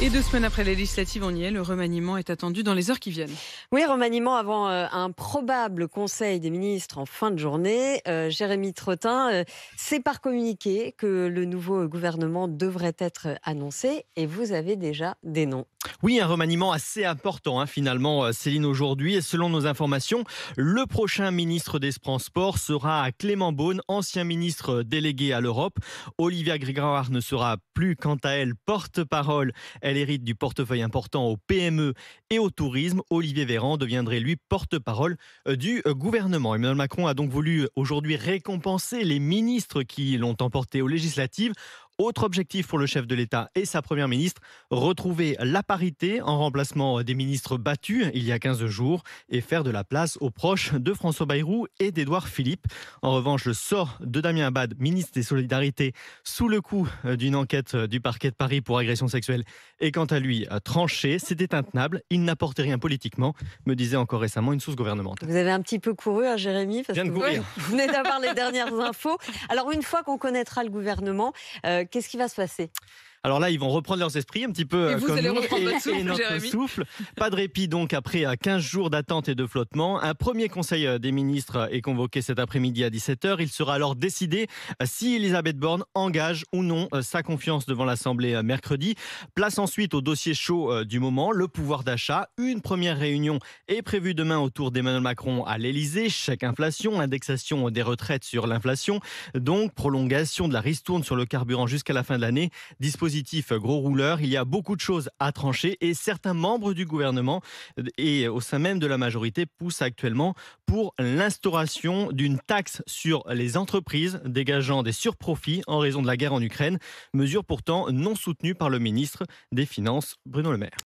Et 2 semaines après les législatives, on y est. Le remaniement est attendu dans les heures qui viennent. Oui, remaniement avant un probable conseil des ministres en fin de journée. Jérémy Trottin, c'est par communiqué que le nouveau gouvernement devrait être annoncé et vous avez déjà des noms. Oui, un remaniement assez important finalement, Céline, aujourd'hui. Et selon nos informations, le prochain ministre des Transports sera Clément Beaune, ancien ministre délégué à l'Europe. Olivia Grégoire ne sera plus, quant à elle, porte-parole. Elle hérite du portefeuille important aux PME et au tourisme. Olivier Véran deviendrait, lui, porte-parole du gouvernement. Emmanuel Macron a donc voulu aujourd'hui récompenser les ministres qui l'ont emporté aux législatives. Autre objectif pour le chef de l'État et sa première ministre, retrouver la parité en remplacement des ministres battus il y a 15 jours et faire de la place aux proches de François Bayrou et d'Édouard Philippe. En revanche, le sort de Damien Abad, ministre des Solidarités, sous le coup d'une enquête du parquet de Paris pour agression sexuelle, est quant à lui tranché. C'était intenable, il n'apportait rien politiquement, me disait encore récemment une source gouvernementale. Vous avez un petit peu couru, Jérémy, parce Je viens de courir. vous venez d'avoir les dernières infos. Alors, une fois qu'on connaîtra le gouvernement, qu'est-ce qui va se passer ? Alors là, ils vont reprendre leurs esprits un petit peu Et vous comme allez nous reprendre votre souffle, et notre Jérémy. souffle. Pas de répit donc après 15 jours d'attente et de flottement. Un premier conseil des ministres est convoqué cet après-midi à 17h. Il sera alors décidé si Elisabeth Borne engage ou non sa confiance devant l'Assemblée mercredi. Place ensuite au dossier chaud du moment, le pouvoir d'achat. Une première réunion est prévue demain autour d'Emmanuel Macron à l'Elysée. Chèque inflation, indexation des retraites sur l'inflation, donc prolongation de la ristourne sur le carburant jusqu'à la fin de l'année. Dispositif gros rouleur, il y a beaucoup de choses à trancher et certains membres du gouvernement et au sein même de la majorité poussent actuellement pour l'instauration d'une taxe sur les entreprises dégageant des surprofits en raison de la guerre en Ukraine, mesure pourtant non soutenue par le ministre des Finances Bruno Le Maire.